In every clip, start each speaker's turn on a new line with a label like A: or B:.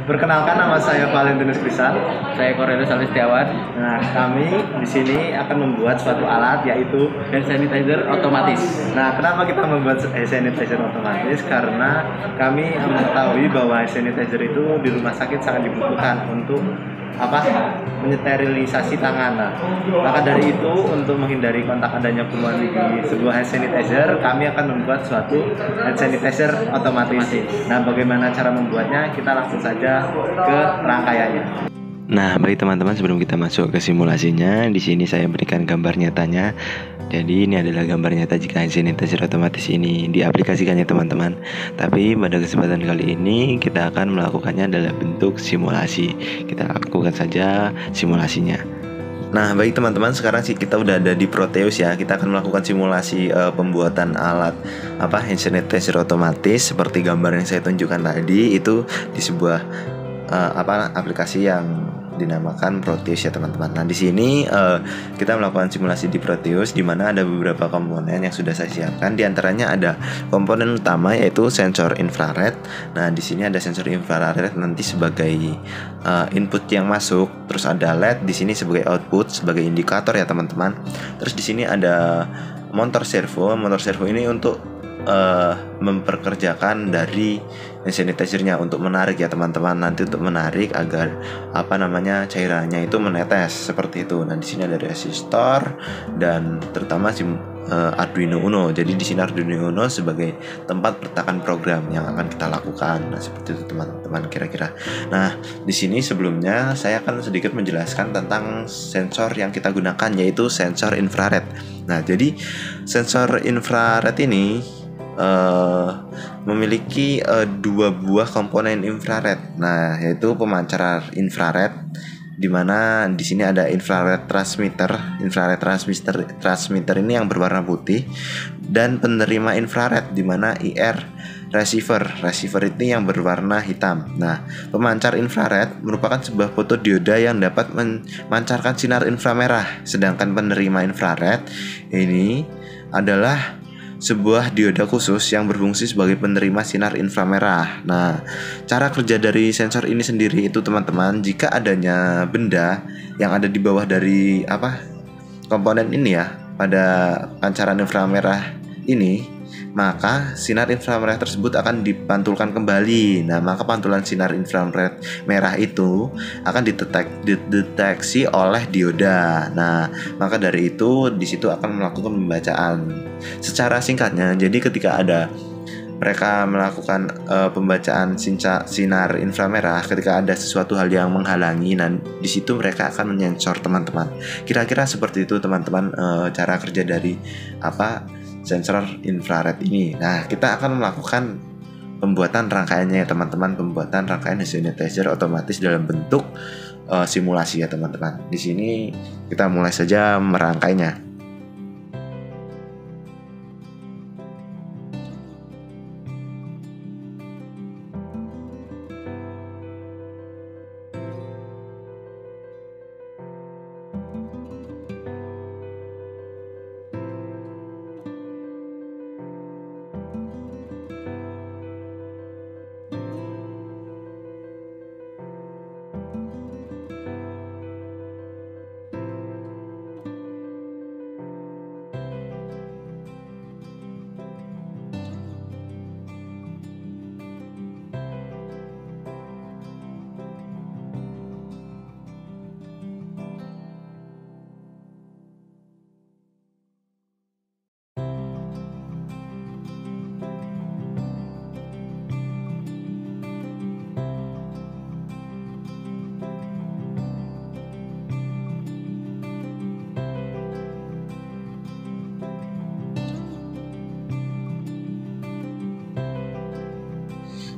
A: Perkenalkan, nama saya Valentinus Krisal.
B: Saya Cornelius Alistiawan.
A: Nah, kami di sini akan membuat suatu alat, yaitu
B: Hand sanitizer otomatis.
A: Nah, kenapa kita membuat hand sanitizer otomatis? Karena kami mengetahui bahwa hand sanitizer itu di rumah sakit sangat dibutuhkan untuk menyterilisasi tangan. Nah, maka dari itu, untuk menghindari kontak adanya kuman di sebuah hand sanitizer, kami akan membuat suatu hand sanitizer otomatis. Nah, bagaimana cara membuatnya? Kita langsung saja ke rangkaiannya.
C: Nah, baik teman-teman, sebelum kita masuk ke simulasinya, di sini saya berikan gambar nyatanya. Jadi ini adalah gambar nyata jika hand sanitizer otomatis ini diaplikasikannya teman-teman. Tapi pada kesempatan kali ini kita akan melakukannya dalam bentuk simulasi. Kita lakukan saja simulasinya. Nah, baik teman-teman, sekarang sih kita udah ada di Proteus ya. Kita akan melakukan simulasi pembuatan alat hand sanitizer otomatis seperti gambar yang saya tunjukkan tadi, itu di sebuah aplikasi yang dinamakan Proteus ya teman-teman. Nah, di sini kita melakukan simulasi di Proteus, di mana ada beberapa komponen yang sudah saya siapkan. Di antaranya ada komponen utama, yaitu sensor infrared. Nah, di sini ada sensor infrared nanti sebagai input yang masuk, terus ada LED di sini sebagai output, sebagai indikator ya teman-teman. Terus di sini ada motor servo. Motor servo ini untuk memperkerjakan dari hand sanitizer-nya untuk menarik ya teman-teman, nanti untuk menarik agar cairannya itu menetes seperti itu. Nah, di sini ada resistor dan terutama Arduino Uno. Jadi di sini Arduino Uno sebagai tempat peletakan program yang akan kita lakukan. Nah, seperti itu teman-teman kira-kira. Nah, di sini sebelumnya saya akan sedikit menjelaskan tentang sensor yang kita gunakan, yaitu sensor infrared. Nah, jadi sensor infrared ini memiliki dua buah komponen infrared. Nah, yaitu pemancar infrared, di mana di sini ada infrared transmitter. Infrared transmitter ini yang berwarna putih, dan penerima infrared, di mana IR receiver ini yang berwarna hitam. Nah, pemancar infrared merupakan sebuah fotodioda yang dapat memancarkan sinar inframerah, sedangkan penerima infrared ini adalah sebuah dioda khusus yang berfungsi sebagai penerima sinar inframerah. Nah, cara kerja dari sensor ini sendiri itu teman-teman, jika adanya benda yang ada di bawah dari komponen ini ya, pada pancaran inframerah ini, maka sinar inframerah tersebut akan dipantulkan kembali. Nah, maka pantulan sinar infrared merah itu akan dideteksi oleh dioda. Nah, maka dari itu di situ akan melakukan pembacaan. Secara singkatnya, jadi ketika ada mereka melakukan pembacaan sinar inframerah, ketika ada sesuatu hal yang menghalangi, dan di situ mereka akan menyensor teman-teman. Kira-kira seperti itu teman-teman cara kerja dari sensor infrared ini. Nah, kita akan melakukan pembuatan rangkaiannya ya teman-teman, pembuatan rangkaian hand sanitizer otomatis dalam bentuk simulasi ya teman-teman. Di sini kita mulai saja merangkainya.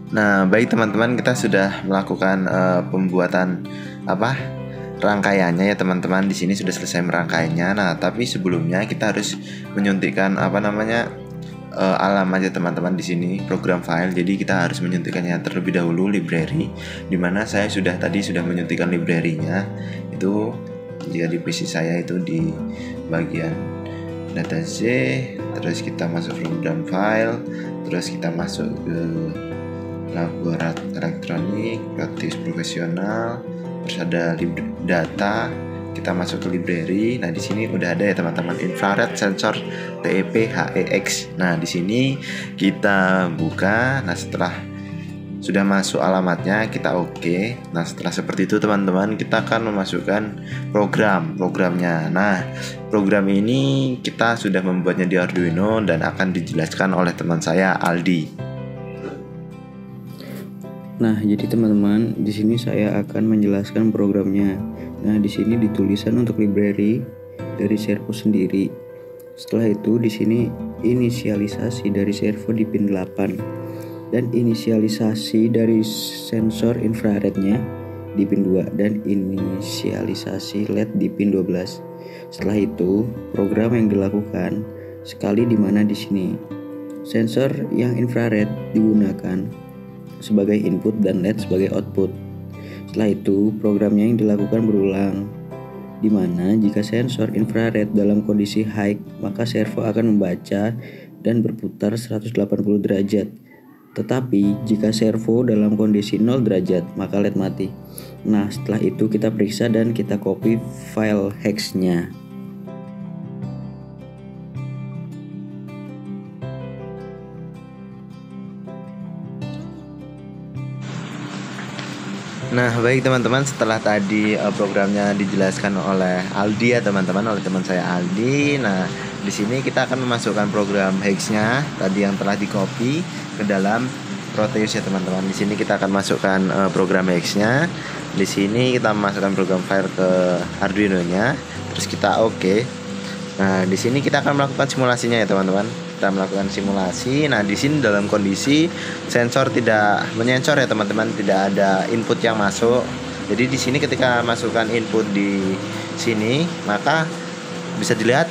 C: Nah, baik teman-teman, kita sudah melakukan pembuatan rangkaiannya ya teman-teman. Di sini sudah selesai merangkainya. Nah, tapi sebelumnya kita harus menyuntikkan alam aja teman-teman di sini, program file. Jadi kita harus menyuntikkannya terlebih dahulu library, dimana saya sudah menyuntikkan library-nya. Itu jika di PC saya itu di bagian data Z, terus kita masuk program file, terus kita masuk ke laborat elektronik, praktis profesional, terus ada data. Kita masuk ke library. Nah, di sini udah ada ya teman-teman, infrared sensor TEP HEX. Nah, di sini kita buka. Nah, setelah sudah masuk alamatnya, kita oke. Nah, setelah seperti itu teman-teman, kita akan memasukkan programnya. Nah, program ini kita sudah membuatnya di Arduino dan akan dijelaskan oleh teman saya Aldi.
D: Nah, jadi teman-teman, di sini saya akan menjelaskan programnya. Nah, di sini ditulisan untuk library dari servo sendiri. Setelah itu di sini inisialisasi dari servo di pin 8 dan inisialisasi dari sensor infrarednya di pin 2 dan inisialisasi LED di pin 12. Setelah itu, program yang dilakukan sekali di mana di sini sensor yang infrared digunakan sebagai input dan LED sebagai output. Setelah itu, programnya yang dilakukan berulang, di mana jika sensor infrared dalam kondisi high, maka servo akan membaca dan berputar 180 derajat. Tetapi jika servo dalam kondisi 0 derajat, maka LED mati. Nah, setelah itu kita periksa dan kita copy file hex-nya.
C: Nah, baik teman-teman, setelah tadi programnya dijelaskan oleh Aldi ya teman-teman, oleh teman saya Aldi. Nah, di sini kita akan memasukkan program hex-nya tadi yang telah di-copy ke dalam Proteus ya teman-teman. Di sini kita akan masukkan program hex-nya. Di sini kita memasukkan program file ke Arduino-nya, terus kita oke. Nah, di sini kita akan melakukan simulasinya ya teman-teman. Kita melakukan simulasi. Nah, di sini dalam kondisi sensor tidak menyensor ya teman-teman, tidak ada input yang masuk. Jadi di sini ketika masukkan input di sini, maka bisa dilihat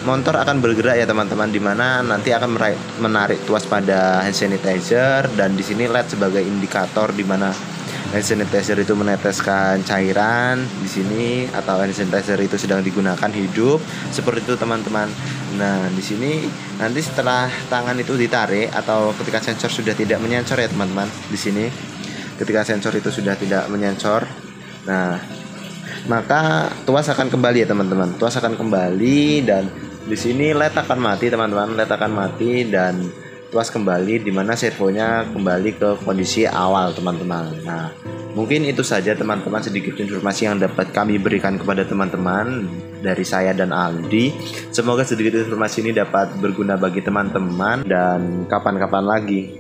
C: motor akan bergerak ya teman-teman, di mana nanti akan menarik tuas pada hand sanitizer, dan di sini LED sebagai indikator di mana hand sanitizer itu meneteskan cairan di sini, atau hand sanitizer itu sedang digunakan hidup, seperti itu teman-teman. Nah, di sini nanti setelah tangan itu ditarik atau ketika sensor sudah tidak menyensor ya teman-teman, di sini ketika sensor itu sudah tidak menyensor, nah maka tuas akan kembali ya teman-teman. Tuas akan kembali dan di sini LED akan mati teman-teman, LED akan mati dan tuas kembali, di mana servonya kembali ke kondisi awal teman-teman. Nah, mungkin itu saja teman-teman sedikit informasi yang dapat kami berikan kepada teman-teman dari saya dan Aldi. Semoga sedikit informasi ini dapat berguna bagi teman-teman dan kapan-kapan lagi